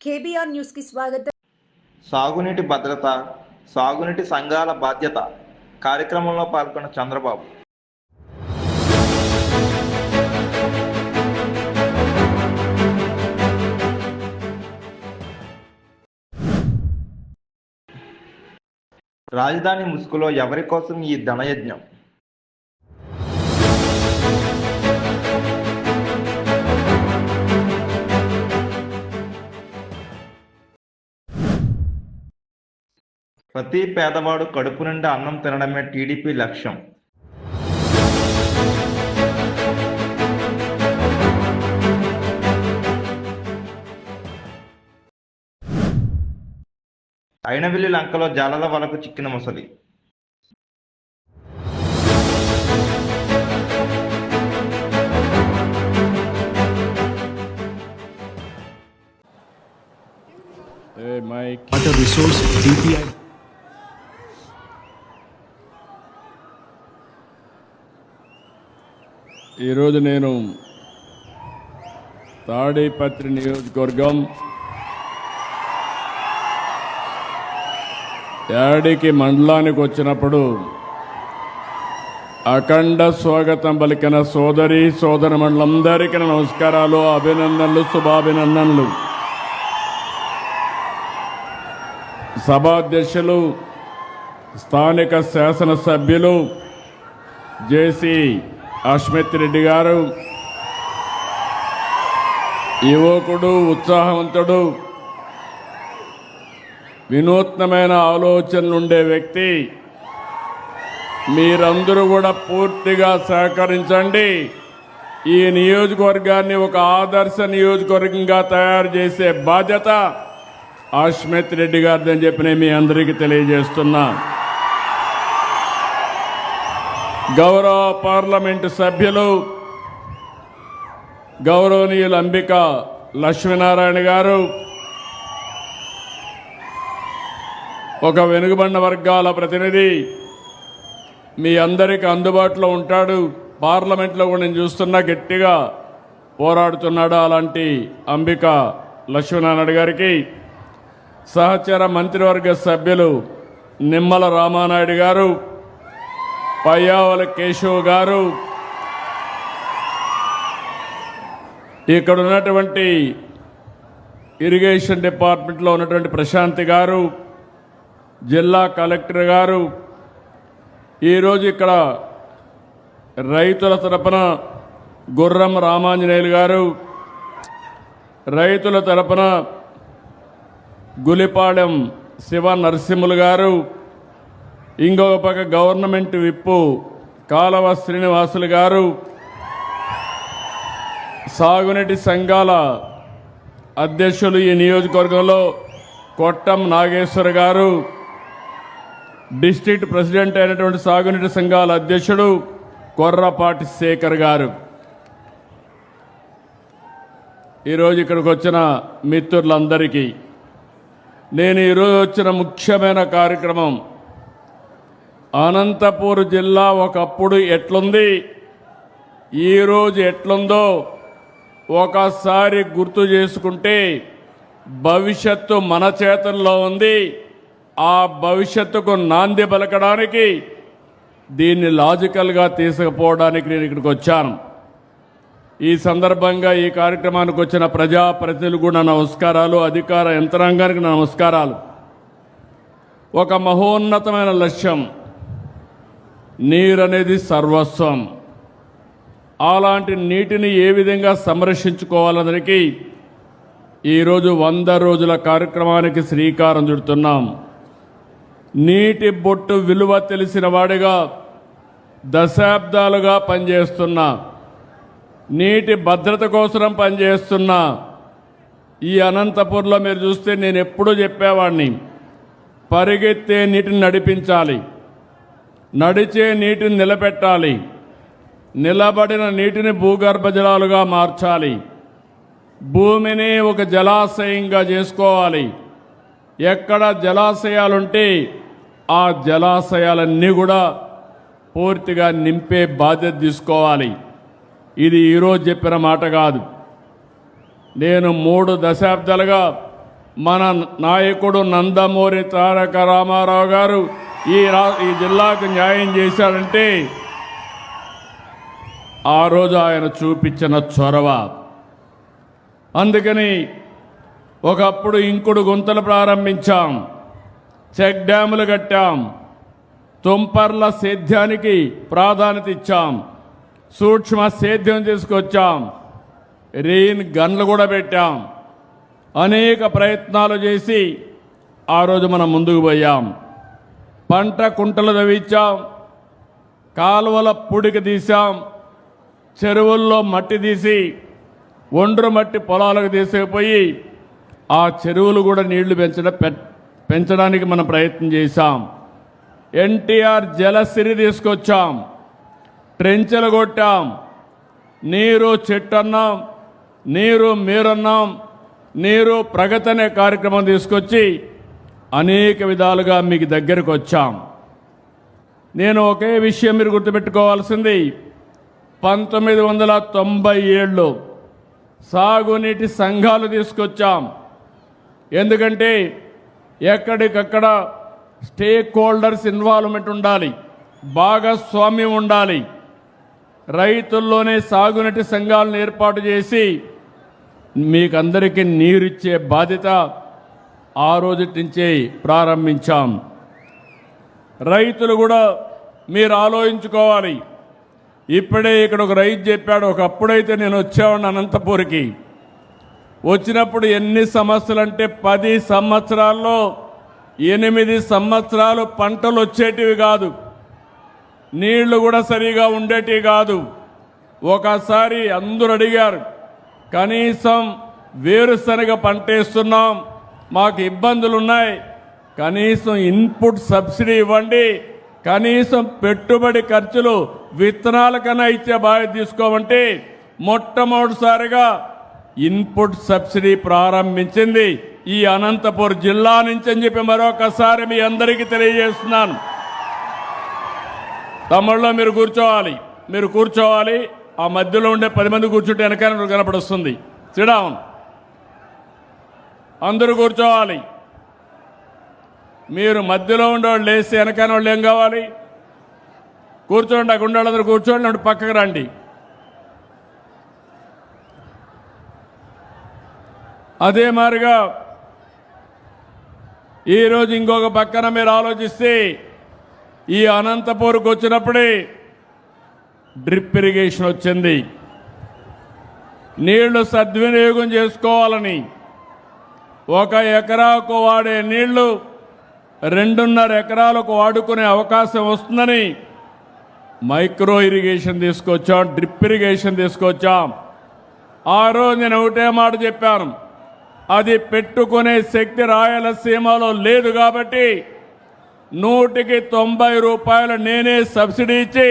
KBR news కి స్వాగతం. సాగునీటి భద్రత, సాగునీటి సంఘాల బాధ్యత కార్యక్రమంలో పాల్గొన్న చంద్రబాబు రాజధాని ముసుగులో ఎవరి కోసం ఈ ధనయజ్ఞం? ప్రతి పేదవాడు కడుపు నిండా అన్నం తినడమే టీడీపీ లక్ష్యం. అయినవిల్లి లంకలో జాలల వలకు చిక్కిన ముసలి. Water resource DPI. ఈరోజు నేను తాడేపత్రి నియోజకవర్గం యాడికి మండలానికి వచ్చినప్పుడు అఖండ స్వాగతం పలికిన సోదరి మండలందరికీ నమస్కారాలు, అభినందనలు, శుభాభినందనలు. సభాధ్యక్షులు, స్థానిక శాసనసభ్యులు జేసీ అశ్మిత్ రెడ్డి గారు, యువకుడు, ఉత్సాహవంతుడు, వినూత్నమైన ఆలోచనలుండే వ్యక్తి. మీరందరూ కూడా పూర్తిగా సహకరించండి. ఈ నియోజకవర్గాన్ని ఒక ఆదర్శ నియోజకవర్గంగా తయారు చేసే బాధ్యత అశ్మిత్ రెడ్డి గారిదని చెప్పి నేను మీ అందరికీ తెలియజేస్తున్నా. గౌరవ పార్లమెంటు సభ్యులు గౌరవనీయులు అంబిక లక్ష్మీనారాయణ గారు ఒక వెనుకబడిన వర్గాల ప్రతినిధి, మీ అందరికీ అందుబాటులో ఉంటాడు. పార్లమెంట్లో కూడా నేను చూస్తున్నా గట్టిగా పోరాడుతున్నాడు. అలాంటి అంబిక లక్ష్మీనారాయణ గారికి, సహచర మంత్రివర్గ సభ్యులు నిమ్మల రామానాయుడు గారు, పయ్యావల కేశవ్ గారు, ఇక్కడ ఉన్నటువంటి ఇరిగేషన్ డిపార్ట్మెంట్లో ఉన్నటువంటి ప్రశాంతి గారు, జిల్లా కలెక్టర్ గారు, ఈరోజు ఇక్కడ రైతుల తరపున గుర్రం రామాంజనేయులు గారు, రైతుల తరపున గులిపాడెం శివ నరసింహులు గారు, ఇంకొక పక్క గవర్నమెంట్ విప్పు కాలవ శ్రీనివాసులు గారు, సాగునీటి సంఘాల అధ్యక్షులు ఈ నియోజకవర్గంలో కొట్టం నాగేశ్వర గారు, డిస్ట్రిక్ట్ ప్రెసిడెంట్ అయినటువంటి సాగునీటి సంఘాల అధ్యక్షుడు కొర్రపాటి శేఖర్ గారు, ఈరోజు ఇక్కడికి వచ్చిన మిత్రులందరికీ నేను ఈరోజు వచ్చిన ముఖ్యమైన కార్యక్రమం, అనంతపూర్ జిల్లా ఒకప్పుడు ఎట్లుంది, ఈరోజు ఎట్లుందో ఒకసారి గుర్తు చేసుకుంటే భవిష్యత్తు మన చేతుల్లో ఉంది. ఆ భవిష్యత్తుకు నాంది పలకడానికి దీన్ని లాజికల్గా తీసుకుపోవడానికి నేను ఇక్కడికి వచ్చాను. ఈ సందర్భంగా ఈ కార్యక్రమానికి వచ్చిన ప్రజాప్రతినిధులు కూడా నమస్కారాలు, అధికార యంత్రాంగానికి నమస్కారాలు. ఒక మహోన్నతమైన లక్ష్యం, నీరు అనేది సర్వస్వం. అలాంటి నీటిని ఏ విధంగా సంరక్షించుకోవాలనడానికి ఈరోజు 100 రోజుల కార్యక్రమానికి శ్రీకారం చుడుతున్నాం. నీటి బొట్టు విలువ తెలిసిన వాడిగా దశాబ్దాలుగా పనిచేస్తున్నా, నీటి భద్రత కోసం పనిచేస్తున్నా. ఈ అనంతపూర్లో మీరు చూస్తే నేను ఎప్పుడూ చెప్పేవాడిని, పరిగెత్తే నీటిని నడిపించాలి, నడిచే నీటిని నిలబెట్టాలి, నిలబడిన నీటిని భూగర్భ జలాలుగా మార్చాలి, భూమిని ఒక జలాశయంగా చేసుకోవాలి. ఎక్కడ జలాశయాలుంటే ఆ జలాశయాలన్నీ కూడా పూర్తిగా నింపే బాధ్యత తీసుకోవాలి. ఇది ఈరోజు చెప్పిన మాట కాదు. నేను 3 దశాబ్దాలుగా మన నాయకుడు నందమూరి తారక రామారావు గారు ఈ జిల్లాకు న్యాయం చేశాడంటే ఆ రోజు ఆయన చూపించిన చొరవ. అందుకని ఒకప్పుడు ఇంకుడు గుంతలు ప్రారంభించాం, చెక్ డ్యాములు కట్టాం, తుంపర్ల సేద్యానికి ప్రాధాన్యత ఇచ్చాం, సూక్ష్మ సేద్యం తీసుకొచ్చాం, రెయిన్ గన్లు కూడా పెట్టాం. అనేక ప్రయత్నాలు చేసి ఆ రోజు మనం ముందుకు పోయాం. పంట కుంటలు తవ్వించాం, కాలువల పుడికి తీసాం, చెరువుల్లో మట్టి తీసి ఒండ్రు మట్టి పొలాలకు తీసుకుపోయి ఆ చెరువులు కూడా నీళ్లు పెంచడానికి మనం ప్రయత్నం చేశాం. ఎన్టీఆర్ జలసిరి తీసుకొచ్చాం, ట్రెంచెలు కొట్టాం, నీరు చెట్టు అన్నాం, నీరు మీరన్నాం, నీరు ప్రగతి అనే కార్యక్రమం తీసుకొచ్చి అనేక విధాలుగా మీకు దగ్గరకు వచ్చాం. నేను ఒకే విషయం మీరు గుర్తుపెట్టుకోవాల్సింది, 1997లో సాగునీటి సంఘాలు తీసుకొచ్చాం. ఎందుకంటే ఎక్కడికక్కడ స్టేక్ హోల్డర్స్ ఇన్వాల్వ్మెంట్ ఉండాలి, భాగస్వామ్యం ఉండాలి. రైతుల్లోనే సాగునీటి సంఘాలను ఏర్పాటు చేసి మీకందరికీ నీరిచ్చే బాధ్యత ఆ రోజు నుంచే ప్రారంభించాం. రైతులు కూడా మీరు ఆలోచించుకోవాలి. ఇప్పుడే ఇక్కడ ఒక రైతు చెప్పాడు, ఒకప్పుడైతే నేను వచ్చేవాడిని అనంతపూర్కి. వచ్చినప్పుడు ఎన్ని సమస్యలు అంటే 10 సంవత్సరాల్లో 8 సంవత్సరాలు పంటలు వచ్చేటివి కాదు, నీళ్లు కూడా సరిగా ఉండేటివి కాదు. ఒకసారి అందరూ అడిగారు, కనీసం వేరుశనగ పంట వేస్తున్నాం, మాకు ఇబ్బందులు ఉన్నాయి, కనీసం ఇన్పుట్ సబ్సిడీ ఇవ్వండి, కనీసం పెట్టుబడి ఖర్చులు విత్తనాల కన్నా ఇచ్చే బాధ్యత తీసుకోమంటే మొట్టమొదటిసారిగా ఇన్పుట్ సబ్సిడీ ప్రారంభించింది ఈ అనంతపూర్ జిల్లా నుంచి అని చెప్పి మరొకసారి మీ అందరికీ తెలియజేస్తున్నాను. తమిళలో మీరు కూర్చోవాలి. ఆ మధ్యలో ఉండే 10 మంది కూర్చుంటే వెనకాల కనపడుస్తుంది. సిడౌన్, అందరూ కూర్చోవాలి. మీరు మధ్యలో ఉండేవాళ్ళు లేస్తే వెనకాల వాళ్ళు ఏం కావాలి? కూర్చోండి, అక్కడ ఉండేవాళ్ళందరూ కూర్చోండి, అటు పక్కకు రండి. అదే మాదిరిగా ఈరోజు ఇంకొక పక్కన మీరు ఆలోచిస్తే ఈ అనంతపూర్కి వచ్చినప్పుడే డ్రిప్ ఇరిగేషన్ వచ్చింది. నీళ్లు సద్వినియోగం చేసుకోవాలని 1 ఎకరాకు వాడే నీళ్లు 2.5 ఎకరాలకు వాడుకునే అవకాశం వస్తుందని మైక్రో ఇరిగేషన్ తీసుకొచ్చాం, డ్రిప్ ఇరిగేషన్ తీసుకొచ్చాం. ఆ రోజు నేను ఒకటే మాట చెప్పాను, అది పెట్టుకునే శక్తి రాయలసీమలో లేదు కాబట్టి 100కి 90 రూపాయలు నేనే సబ్సిడీ ఇచ్చి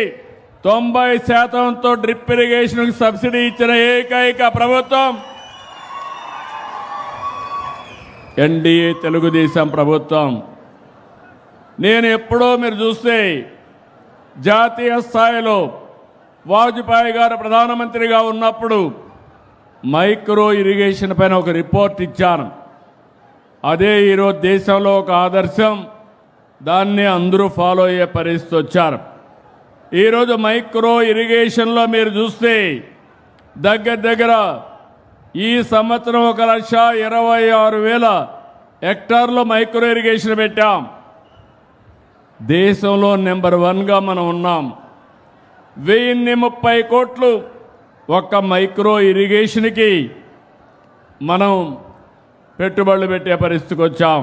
90%తో డ్రిప్ ఇరిగేషన్కి సబ్సిడీ ఇచ్చిన ఏకైక ప్రభుత్వం ఎన్డీఏ తెలుగుదేశం ప్రభుత్వం. నేను ఎప్పుడో మీరు చూస్తే జాతీయ స్థాయిలో వాజ్పేయి గారు ప్రధానమంత్రిగా ఉన్నప్పుడు మైక్రో ఇరిగేషన్ పైన ఒక రిపోర్ట్ ఇచ్చాను. అదే ఈరోజు దేశంలో ఒక ఆదర్శం, దాన్ని అందరూ ఫాలో అయ్యే పరిస్థితి వచ్చారు. ఈరోజు మైక్రో ఇరిగేషన్లో మీరు చూస్తే దగ్గర ఈ సంవత్సరం 1,26,000 హెక్టార్లో మైక్రో ఇరిగేషన్ పెట్టాం. దేశంలో నెంబర్ 1గా మనం ఉన్నాం. 1030 కోట్లు ఒక్క మైక్రో ఇరిగేషన్కి మనం పెట్టుబడులు పెట్టే పరిస్థితికి వచ్చాం.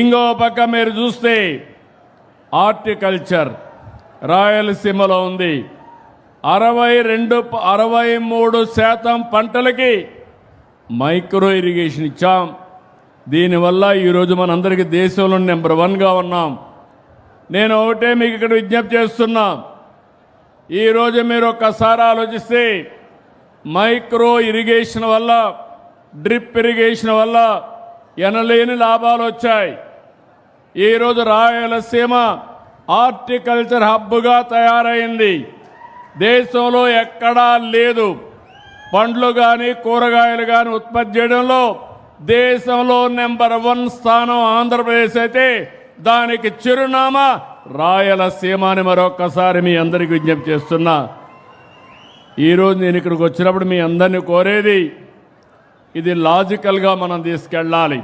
ఇంకో పక్క మీరు చూస్తే హార్టికల్చర్ రాయలసీమలో ఉంది. 63% పంటలకి మైక్రో ఇరిగేషన్ ఇచ్చాం. దీనివల్ల ఈరోజు మనందరికీ దేశంలో నెంబర్ 1గా ఉన్నాం. నేను ఒకటే మీకు ఇక్కడ విజ్ఞప్తి చేస్తున్నా, ఈరోజు మీరు ఒక్కసారి ఆలోచిస్తే మైక్రో ఇరిగేషన్ వల్ల, డ్రిప్ ఇరిగేషన్ వల్ల ఎనలేని లాభాలు వచ్చాయి. ఈరోజు రాయలసీమ హార్టికల్చర్ హబ్గా తయారైంది. దేశంలో ఎక్కడా లేదు. పండ్లు కానీ కూరగాయలు కానీ ఉత్పత్తి చేయడంలో దేశంలో నెంబర్ 1 స్థానం ఆంధ్రప్రదేశ్ అయితే దానికి చిరునామా రాయలసీమ అని మరొక్కసారి మీ అందరికీ విజ్ఞప్తి చేస్తున్నా. ఈరోజు నేను ఇక్కడికి వచ్చినప్పుడు మీ అందరినీ కోరేది ఇది లాజికల్గా మనం తీసుకెళ్ళాలి.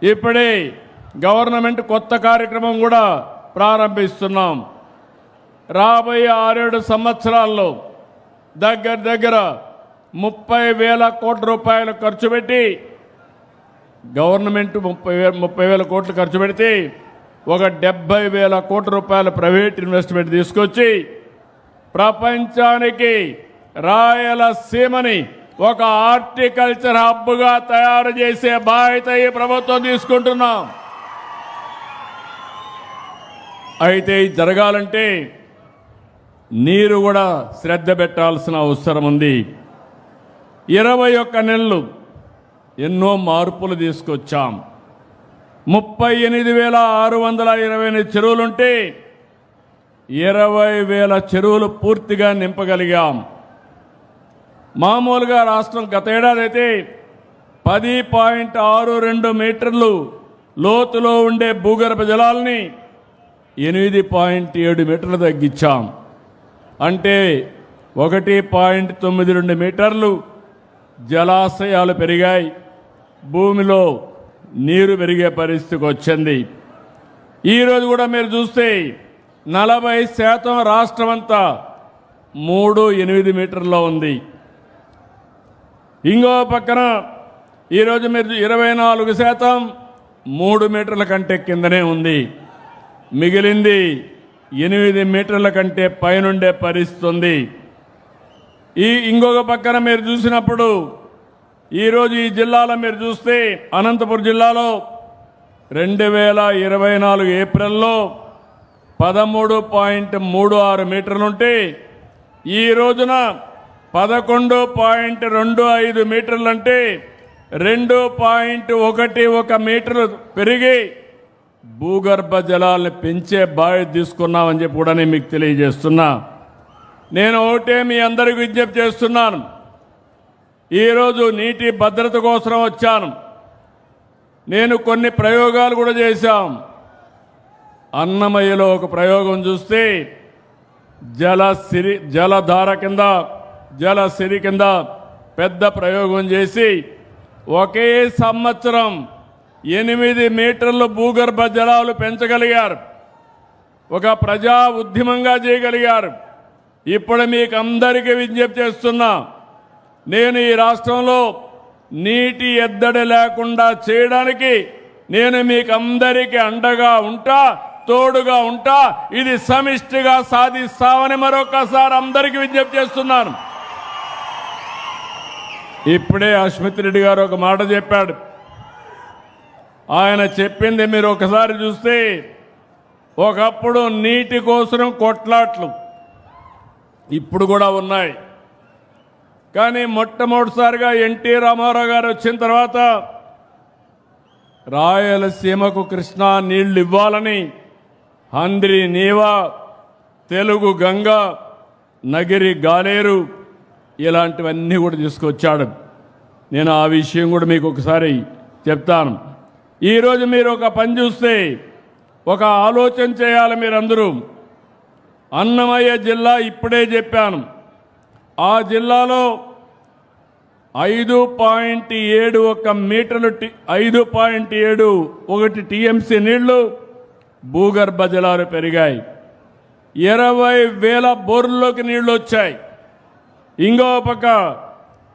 ఇప్పుడే గవర్నమెంట్ కొత్త కార్యక్రమం కూడా ప్రారంభిస్తున్నాం. రాబోయే 6-7 సంవత్సరాల్లో దగ్గర 30,000 కోట్ల రూపాయలు ఖర్చు పెట్టి గవర్నమెంట్ 30,000 కోట్లు ఖర్చు పెడితే ఒక 70,000 కోట్ల రూపాయల ప్రైవేట్ ఇన్వెస్ట్మెంట్ తీసుకొచ్చి ప్రపంచానికి రాయలసీమని ఒక హార్టికల్చర్ హబ్గా తయారు చేసే బాధ్యత ఈ ప్రభుత్వం తీసుకుంటున్నాం. అయితే ఇది జరగాలంటే నీరు కూడా శ్రద్ధ పెట్టాల్సిన అవసరం ఉంది. 21 నెలలు ఎన్నో మార్పులు తీసుకొచ్చాం. 38,628 చెరువులుంటే 20,000 చెరువులు పూర్తిగా నింపగలిగాం. మామూలుగా రాష్ట్రం గత ఏడాది అయితే 10.62 మీటర్లు లోతులో ఉండే భూగర్భ జలాల్ని 8.7 మీటర్లు తగ్గించాం. అంటే 1.92 మీటర్లు జలాశయాలు పెరిగాయి. భూమిలో నీరు పెరిగే పరిస్థితికి వచ్చింది. ఈరోజు కూడా మీరు చూస్తే 40% రాష్ట్రం అంతా 3.8 మీటర్లో ఉంది. ఇంకో పక్కన ఈరోజు మీరు 24% 3 మీటర్ల కంటే కిందనే ఉంది. మిగిలింది 8 మీటర్ల కంటే పైనుండే పరిస్థితి ఉంది. ఇంకొక పక్కన మీరు చూసినప్పుడు ఈరోజు ఈ జిల్లాలో మీరు చూస్తే అనంతపురం జిల్లాలో 2024 ఏప్రిల్లో 13.36 మీటర్లుంటే ఈ రోజున 11.25 మీటర్లంటే 2.11 మీటర్లు పెరిగి భూగర్భ జలాలను పెంచే బాధ్యత తీసుకున్నామని చెప్పి కూడా నేను మీకు తెలియజేస్తున్నా. నేను ఒకటే మీ అందరికీ విజ్ఞప్తి చేస్తున్నాను. ఈరోజు నీటి భద్రత కోసం వచ్చాను. నేను కొన్ని ప్రయోగాలు కూడా చేశాం. అన్నమయ్యలో ఒక ప్రయోగం చూస్తే జలధార కింద జలసిరి కింద పెద్ద ప్రయోగం చేసి ఒకే సంవత్సరం 8 మీటర్ల భూగర్భ జలాలు పెంచగలిగారు. ఒక ప్రజా ఉద్యమంగా చేయగలిగారు. ఇప్పుడు మీకు అందరికీ విజ్ఞప్తి చేస్తున్నా, నేను ఈ రాష్ట్రంలో నీటి ఎద్దడి లేకుండా చేయడానికి నేను మీకు అందరికీ అండగా ఉంటా, తోడుగా ఉంటా. ఇది సమిష్టిగా సాధిస్తామని మరొకసారి అందరికీ విజ్ఞప్తి చేస్తున్నాను. ఇప్పుడే అశ్మిత్ రెడ్డి గారు ఒక మాట చెప్పాడు. ఆయన చెప్పింది మీరు ఒకసారి చూస్తే ఒకప్పుడు నీటి కోసం కొట్లాట్లు ఇప్పుడు కూడా ఉన్నాయి. కానీ మొట్టమొదటిసారిగా ఎన్టీ రామారావు గారు వచ్చిన తర్వాత రాయలసీమకు కృష్ణా నీళ్లు ఇవ్వాలని హంద్రి నీవా, తెలుగు గంగ, నగిరి గాలేరు ఇలాంటివన్నీ కూడా తీసుకొచ్చాడు. నేను ఆ విషయం కూడా మీకు ఒకసారి చెప్తాను. ఈరోజు మీరు ఒక పని చూస్తే ఒక ఆలోచన చేయాలి మీరందరూ. అన్నమయ్య జిల్లా ఇప్పుడే చెప్పాను, ఆ జిల్లాలో 5.71 మీటర్లు 5.71 టీఎంసీ నీళ్లు భూగర్భ జలాలు పెరిగాయి. 20,000 బోర్లలోకి నీళ్లు వచ్చాయి. ఇంకో పక్క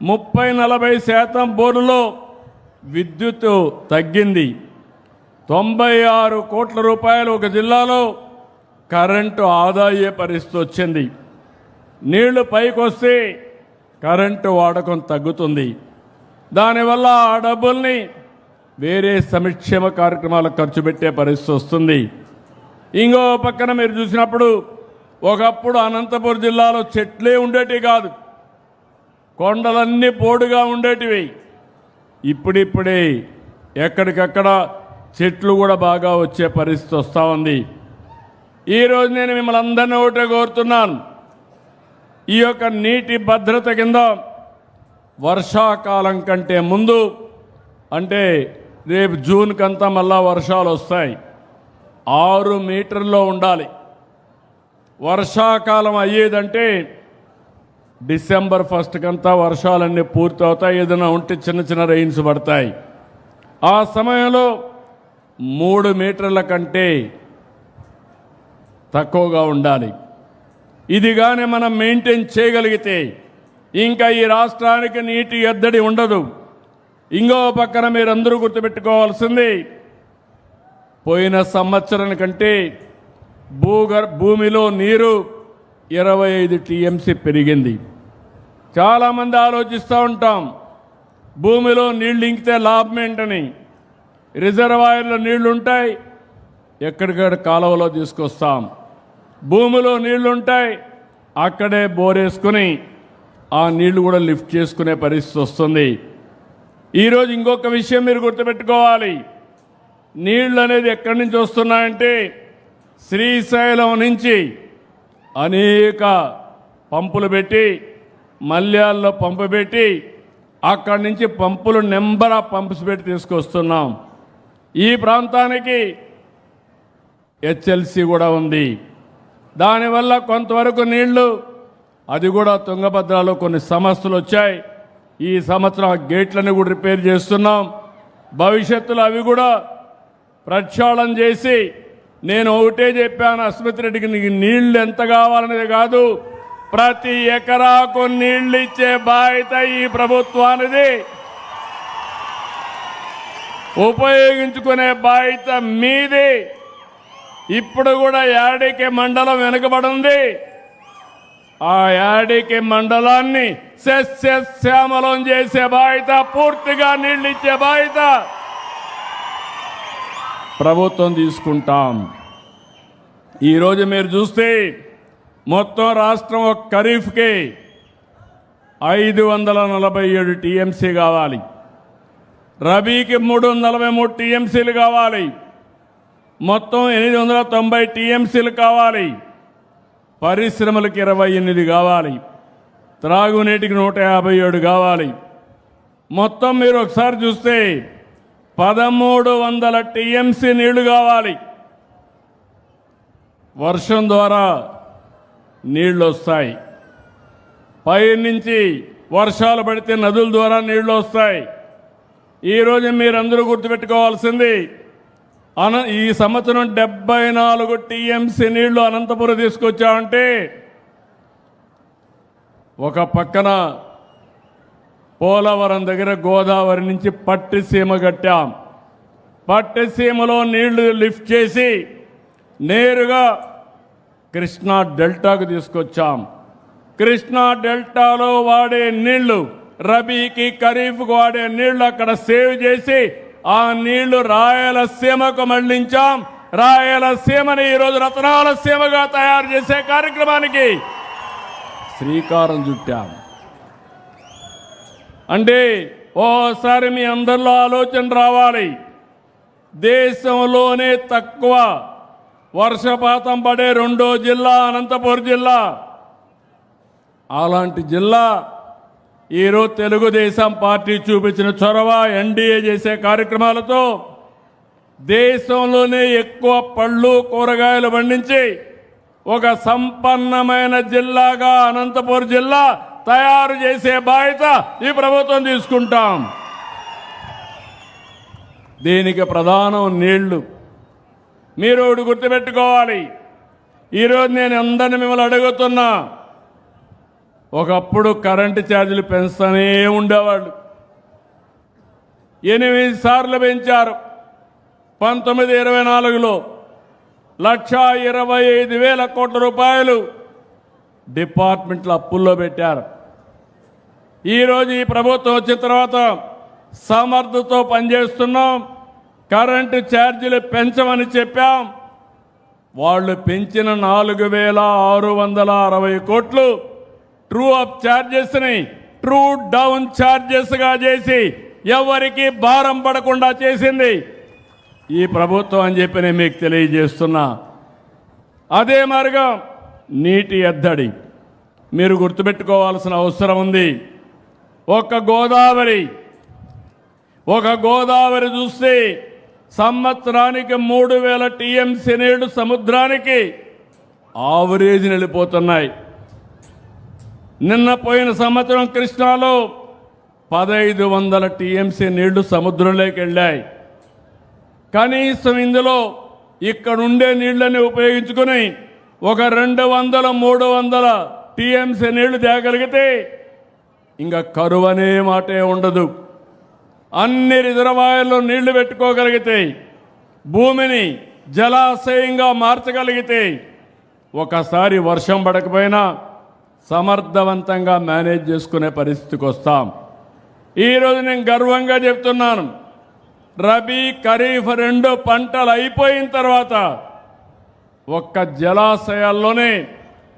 30-40% బోర్లలో విద్యుత్ తగ్గింది. 96 కోట్ల రూపాయలు ఒక జిల్లాలో కరెంటు ఆదా అయ్యే పరిస్థితి వచ్చింది. నీళ్లు పైకి వస్తే కరెంటు వాడకం తగ్గుతుంది. దానివల్ల ఆ డబ్బుల్ని వేరే సంక్షేమ కార్యక్రమాలకు ఖర్చు పెట్టే పరిస్థితి వస్తుంది. ఇంకో పక్కన మీరు చూసినప్పుడు ఒకప్పుడు అనంతపురం జిల్లాలో చెట్లే ఉండేటివి కాదు, కొండలన్నీ పోడుగా ఉండేటివి. ఇప్పుడిప్పుడే ఎక్కడికక్కడ చెట్లు కూడా బాగా వచ్చే పరిస్థితి వస్తూ ఉంది. ఈరోజు నేను మిమ్మల్ని అందరినీ ఒకటే కోరుతున్నాను, ఈ యొక్క నీటి భద్రత కింద వర్షాకాలం కంటే ముందు, అంటే రేపు జూన్ కంతా మళ్ళా వర్షాలు వస్తాయి, 6 మీటర్లో ఉండాలి. వర్షాకాలం అయ్యేదంటే డిసెంబర్ 1 కంతా వర్షాలన్నీ పూర్తవుతాయి. ఏదైనా ఉంటే చిన్న చిన్న రెయిన్స్ పడతాయి. ఆ సమయంలో 3 మీటర్ల కంటే తక్కువగా ఉండాలి. ఇది కానీ మనం మెయింటైన్ చేయగలిగితే ఇంకా ఈ రాష్ట్రానికి నీటి ఎద్దడి ఉండదు. ఇంకో పక్కన మీరందరూ గుర్తుపెట్టుకోవాల్సింది, పోయిన సంవత్సరం కంటే భూమిలో నీరు 25 టీఎంసీ పెరిగింది. చాలామంది ఆలోచిస్తూ ఉంటాం, భూమిలో నీళ్లు ఇంకితే లాభం ఏంటని. రిజర్వాయర్లో నీళ్లు ఉంటాయి, ఎక్కడికక్కడ కాలువలో తీసుకొస్తాం. భూమిలో నీళ్లు ఉంటాయి, అక్కడే బోరేసుకుని ఆ నీళ్లు కూడా లిఫ్ట్ చేసుకునే పరిస్థితి వస్తుంది. ఈరోజు ఇంకొక విషయం మీరు గుర్తుపెట్టుకోవాలి, నీళ్లు అనేది ఎక్కడి నుంచి వస్తున్నాయంటే శ్రీశైలం నుంచి అనేక పంపులు పెట్టి, మల్యాల్లో పంపు పెట్టి, అక్కడి నుంచి పంపులు నెంబర్ ఆఫ్ పంప్స్ పెట్టి తీసుకొస్తున్నాం. ఈ ప్రాంతానికి హెచ్ఎల్సి కూడా ఉంది. దానివల్ల కొంతవరకు నీళ్లు, అది కూడా తుంగభద్రలో కొన్ని సమస్యలు వచ్చాయి. ఈ సంవత్సరం ఆ గేట్లను కూడా రిపేర్ చేస్తున్నాం. భవిష్యత్తులో అవి కూడా ప్రక్షాళన చేసి, నేను ఒకటే చెప్పాను అస్మిత్ రెడ్డికి, నీకు నీళ్లు ఎంత కావాలనేది కాదు, ప్రతి ఎకరాకు నీళ్లు ఇచ్చే బాధ్యత ఈ ప్రభుత్వానిది, ఉపయోగించుకునే బాధ్యత మీది. ఇప్పుడు కూడా యాడికి మండలం వెనుకబడింది, ఆ యాడికి మండలాన్ని సస్యశ్యామలం చేసే బాధ్యత, పూర్తిగా నీళ్ళు ఇచ్చే బాధ్యత ప్రభుత్వం తీసుకుంటాం. ఈరోజు మీరు చూస్తే మొత్తం రాష్ట్రం ఒక ఖరీఫ్కి 547 టీఎంసీ కావాలి, రబీకి 343 టీఎంసీలు కావాలి, మొత్తం 890 టీఎంసీలు కావాలి, పరిశ్రమలకు 28 కావాలి, త్రాగునీటికి 157 కావాలి. మొత్తం మీరు ఒకసారి చూస్తే 1300 టీఎంసీ నీళ్లు కావాలి. వర్షం ద్వారా నీళ్లు వస్తాయి, పై నుంచి వర్షాలు పడితే నదుల ద్వారా నీళ్లు వస్తాయి. ఈరోజు మీరందరూ గుర్తుపెట్టుకోవాల్సింది, ఈ సంవత్సరం 74 టీఎంసీ నీళ్లు అనంతపురం తీసుకొచ్చామంటే, ఒక పక్కన పోలవరం దగ్గర గోదావరి నుంచి పట్టిసీమ కట్టాం. పట్టిసీమలో నీళ్లు లిఫ్ట్ చేసి నేరుగా కృష్ణా డెల్టాకు తీసుకొచ్చాం. కృష్ణా డెల్టాలో వాడే నీళ్లు, రబీకి ఖరీఫ్కు వాడే నీళ్లు అక్కడ సేవ్ చేసి ఆ నీళ్లు రాయలసీమకు మళ్లించాం. రాయలసీమని ఈరోజు రతనాల సీమగా తయారు చేసే కార్యక్రమానికి శ్రీకారం చుట్టాం. అంటే ఓసారి మీ అందరిలో ఆలోచన రావాలి, దేశంలోనే తక్కువ వర్షపాతం పడే 2వ జిల్లా అనంతపురం జిల్లా. అలాంటి జిల్లా ఈరోజు తెలుగుదేశం పార్టీ చూపించిన చొరవ, ఎన్డీఏ చేసే కార్యక్రమాలతో దేశంలోనే ఎక్కువ పళ్ళు కూరగాయలు పండించి ఒక సంపన్నమైన జిల్లాగా అనంతపురం జిల్లా తయారు చేసే బాధ్యత ఈ ప్రభుత్వం తీసుకుంటాం. దీనికి ప్రధానం నీళ్లు. మీరు ఒకటి గుర్తుపెట్టుకోవాలి, ఈరోజు నేను అందరిని మిమ్మల్ని అడుగుతున్నా, ఒకప్పుడు కరెంటు ఛార్జీలు పెంచుతూనే ఉండేవాళ్ళు, 8 సార్లు పెంచారు. 1924లో 1,25,000 కోట్ల రూపాయలు డిపార్ట్మెంట్ల అప్పుల్లో పెట్టారు. ఈరోజు ఈ ప్రభుత్వం వచ్చిన తర్వాత సమర్థతో పనిచేస్తున్నాం. కరెంటు ఛార్జీలు పెంచమని చెప్పాం. వాళ్ళు పెంచిన 4,660 కోట్లు ట్రూ అప్ ఛార్జెస్ని ట్రూ డౌన్ ఛార్జెస్గా చేసి ఎవరికి భారం పడకుండా చేసింది. ఈ ప్రభుత్వం అని చెప్పి నేను మీకు తెలియజేస్తున్నా. అదే మార్గం నీటి ఎద్దడి మీరు గుర్తుపెట్టుకోవాల్సిన అవసరం ఉంది. ఒక గోదావరి చూస్తే సంవత్సరానికి 3000 టీఎంసీ నీళ్లు సముద్రానికి ఆవరేజ్ వెళ్ళిపోతున్నాయి. నిన్న పోయిన సంవత్సరం కృష్ణాలో 1500 టీఎంసీ నీళ్లు సముద్రంలోకి వెళ్ళాయి. కనీసం ఇందులో ఇక్కడుండే నీళ్లని ఉపయోగించుకొని ఒక 200-300 టీఎంసీ నీళ్లు తేగలిగితే ఇంకా కరువు అనే మాటే ఉండదు. అన్ని రిజర్వాయర్లో నీళ్లు పెట్టుకోగలిగితే, భూమిని జలాశయంగా మార్చగలిగితే, ఒకసారి వర్షం పడకపోయినా సమర్థవంతంగా మేనేజ్ చేసుకునే పరిస్థితికి వస్తాం. ఈరోజు నేను గర్వంగా చెప్తున్నాను, రబీ ఖరీఫ్ 2 పంటలు అయిపోయిన తర్వాత ఒక్క జలాశయాల్లోనే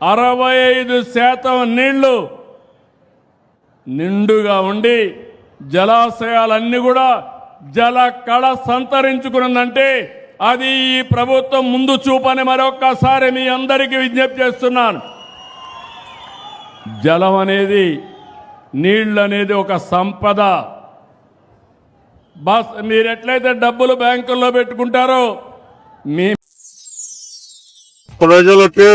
65% నీళ్లు నిండుగా ఉండి జలాశయాలన్నీ కూడా జల కళ సంతరించుకున్నదంటే అది ఈ ప్రభుత్వం ముందు చూపని మరొక్కసారి మీ అందరికీ విజ్ఞప్తి చేస్తున్నాను. జలం అనేది, నీళ్ళు అనేది ఒక సంపద. బస్ మీరు ఎట్లయితే డబ్బులు బ్యాంకుల్లో పెట్టుకుంటారో మీ ప్రజలకి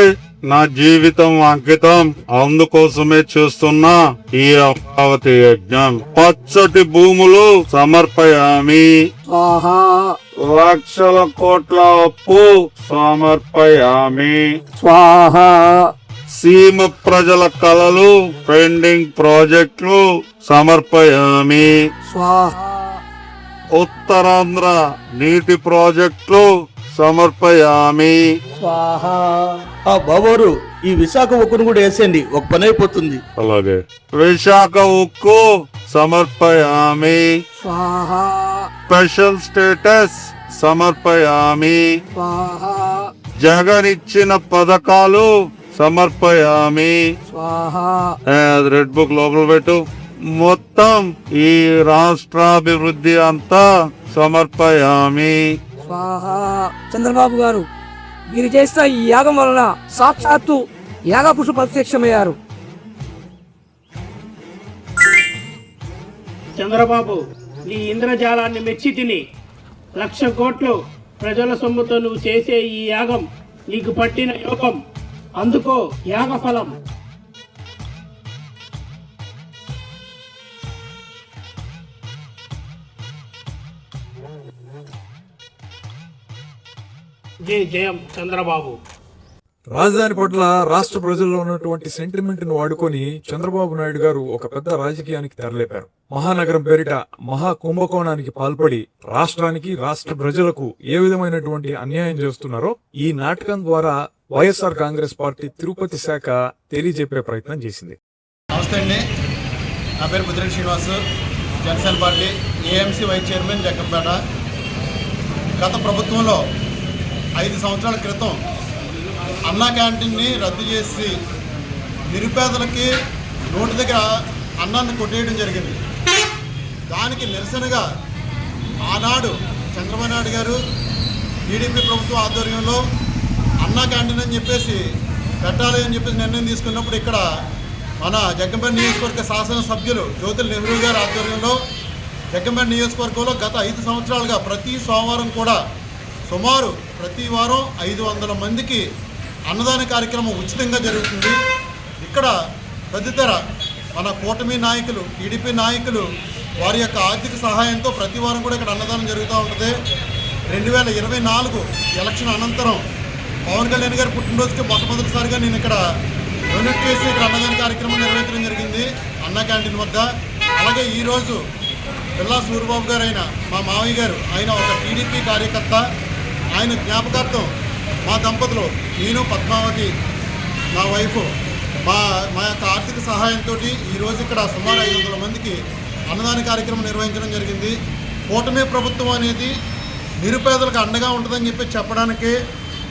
నా జీవితం అంకితం, అందుకోసమే చేస్తున్నా ఈ అమరావతి యజ్ఞం. పచ్చటి భూములు సమర్పయామి, లక్షల కోట్ల అప్పు సమర్పయామి, సీమ ప్రజల కలలు పెండింగ్ ప్రాజెక్టులు సమర్పయామి, ఉత్తరాంధ్ర నీటి ప్రాజెక్టులు సమర్పయామి. బాబోరు ఈ విశాఖ ఉక్కును కూడా వేసేయండి, ఒక పని అయిపోతుంది. అలాగే విశాఖ ఉక్కు సమర్పయామి, స్పెషల్ స్టేటస్ సమర్పయామి, జగన్ ఇచ్చిన పథకాలు సమర్పయామి. రెడ్ బుక్ లోపల పెట్టు. మొత్తం ఈ రాష్ట్రాభివృద్ధి అంతా సమర్పయామి. చంద్రబాబు గారు మీరు చేసిన ఈ యాగం వలన సాక్షాత్తు యాగపురుషుడు ప్రత్యక్షమయ్యారు. చంద్రబాబు నీ ఇంద్రజాలాన్ని మెచ్చి తిని 1,00,000 కోట్లు ప్రజల సొమ్ముతో నువ్వు చేసే ఈ యాగం నీకు పట్టిన యోగం, అందుకో యాగఫలం. జై జయం చంద్రబాబు. రాజధాని పట్ల రాష్ట్ర ప్రజల్లో ఉన్నటువంటి సెంటిమెంట్ ను వాడుకొని చంద్రబాబు నాయుడు గారు ఒక పెద్ద రాజకీయానికి తెరలేపారు. మహానగరం పేరిట మహా కుంభకోణానికి పాల్పడి రాష్ట్రానికి, రాష్ట్ర ప్రజలకు ఏ విధమైనటువంటి అన్యాయం చేస్తున్నారో ఈ నాటకం ద్వారా వైఎస్ఆర్ కాంగ్రెస్ పార్టీ తిరుపతి శాఖ తెలియజెప్పే ప్రయత్నం చేసింది. నమస్తే అండి, నా పేరు Buddhireddy Srinivas, Janasena party AMC vice chairman Jaggampeta. గత ప్రభుత్వంలో 5 సంవత్సరాల క్రితం అన్నా క్యాంటీన్ని రద్దు చేసి నిరుపేదలకి నోటి దగ్గర అన్నాన్ని కొట్టేయడం జరిగింది. దానికి నిరసనగా ఆనాడు చంద్రబాబు నాయుడు గారు టీడీపీ ప్రభుత్వం ఆధ్వర్యంలో అన్నా క్యాంటీన్ అని చెప్పేసి పెట్టాలి అని చెప్పేసి నిర్ణయం తీసుకున్నప్పుడు ఇక్కడ మన జగ్గంపేట నియోజకవర్గ శాసనసభ్యులు జ్యోతుల నెహ్రూ గారి ఆధ్వర్యంలో జగ్గంపేట నియోజకవర్గంలో గత 5 సంవత్సరాలుగా ప్రతి సోమవారం కూడా సుమారు ప్రతి వారం 500 మందికి అన్నదాన కార్యక్రమం ఉచితంగా జరుగుతుంది. ఇక్కడ తదితర మన కూటమి నాయకులు, టీడీపీ నాయకులు వారి యొక్క ఆర్థిక సహాయంతో ప్రతి వారం కూడా ఇక్కడ అన్నదానం జరుగుతూ ఉంటుంది. 2024 ఎలక్షన్ అనంతరం పవన్ కళ్యాణ్ గారి పుట్టినరోజుకి మొట్టమొదటిసారిగా నేను ఇక్కడ డొనేట్ చేసి ఇక్కడ అన్నదాన కార్యక్రమం నిర్వహించడం జరిగింది అన్నా క్యాంటీన్ వద్ద. అలాగే ఈరోజు పిల్లా సూరిబాబు గారు అయిన మా మావయ్య గారు, ఆయన ఒక టీడీపీ కార్యకర్త, ఆయన జ్ఞాపకార్థం మా దంపతులు, నేను పద్మావతి నా వైఫ్, మా యొక్క ఆర్థిక సహాయంతో ఈరోజు ఇక్కడ సుమారు 500 మందికి అన్నదాన కార్యక్రమం నిర్వహించడం జరిగింది. కూటమి ప్రభుత్వం అనేది నిరుపేదలకు అండగా ఉంటుందని చెప్పి చెప్పడానికి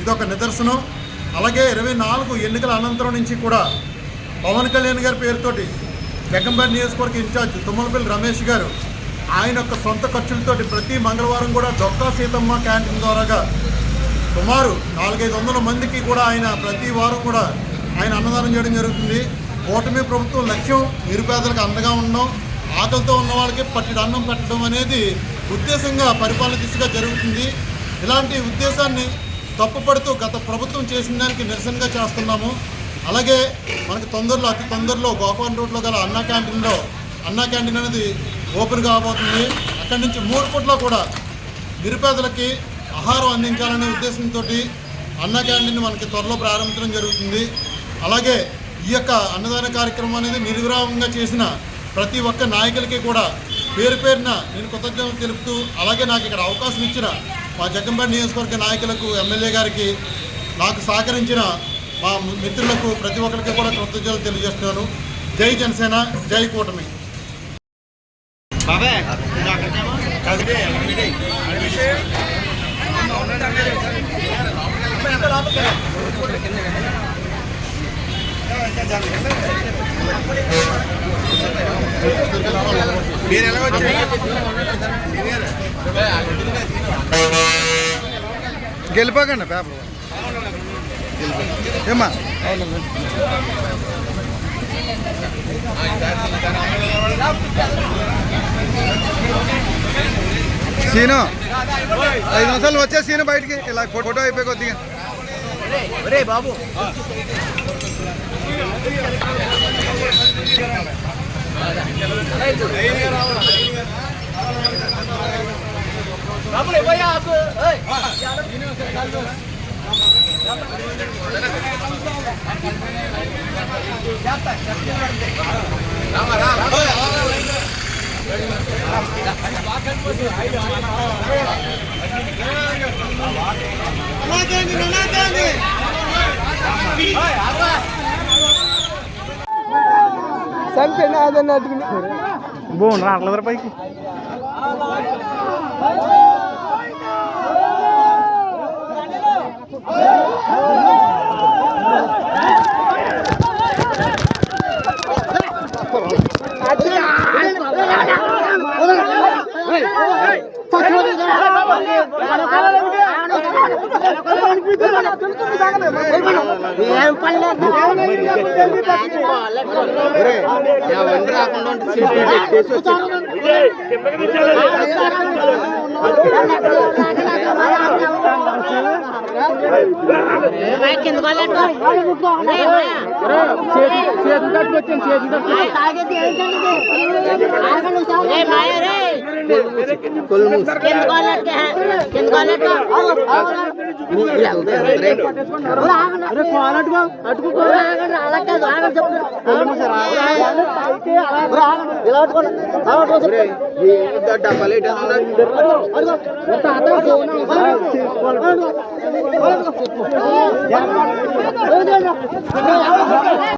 ఇదొక నిదర్శనం. అలాగే 24 ఎన్నికల అనంతరం నుంచి కూడా పవన్ కళ్యాణ్ గారి పేరుతోటి జగ్గంపేట నియోజకవర్గ ఇన్ఛార్జ్ తుమ్మలపల్లి రమేష్ గారు ఆయన యొక్క సొంత ఖర్చులతోటి ప్రతి మంగళవారం కూడా డొక్కా సీతమ్మ క్యాంటీన్ ద్వారాగా సుమారు 400-500 మందికి కూడా ఆయన ప్రతి వారం కూడా ఆయన అన్నదానం చేయడం జరుగుతుంది. కూటమి ప్రభుత్వం లక్ష్యం నిరుపేదలకు అండగా ఉండడం, ఆకలితో ఉన్న వాళ్ళకి పట్టెడు అన్నం పెట్టడం అనేది ఉద్దేశంగా పరిపాలన దిశగా జరుగుతుంది. ఇలాంటి ఉద్దేశాన్ని తప్పుపడుతూ గత ప్రభుత్వం చేసిన దానికి నిరసనగా చేస్తున్నాము. అలాగే మనకి అతి తొందరలో గోపాన్ రోడ్లో గల అన్నా క్యాంటీన్ అనేది ఓపెన్ కాబోతుంది. అక్కడి నుంచి 3 పూట్ల కూడా నిరుపేదలకి ఆహారం అందించాలనే ఉద్దేశంతో అన్నా క్యాంటీన్ మనకి త్వరలో ప్రారంభించడం జరుగుతుంది. అలాగే ఈ యొక్క అన్నదాన కార్యక్రమం అనేది నిర్విరామంగా చేసిన ప్రతి ఒక్క నాయకులకి కూడా పేరు పేరున నేను కృతజ్ఞతలు తెలుపుతూ, అలాగే నాకు ఇక్కడ అవకాశం ఇచ్చిన మా జగ్గంపేట నియోజకవర్గ నాయకులకు, ఎమ్మెల్యే గారికి, నాకు సహకరించిన మా మిత్రులకు ప్రతి ఒక్కరికి కూడా కృతజ్ఞతలు తెలియజేస్తున్నాను. జై జనసేన, జై కూటమి. గెలిపోకండి పేపర్ ఏమ్మా సీను 5 నిమిషాలు వచ్చే సీను బయటికి ఇలా ఫోటో అయిపోయి కొద్దిగా బాబు బాగుంది రాట్లేదు పైకి డబ్బాలు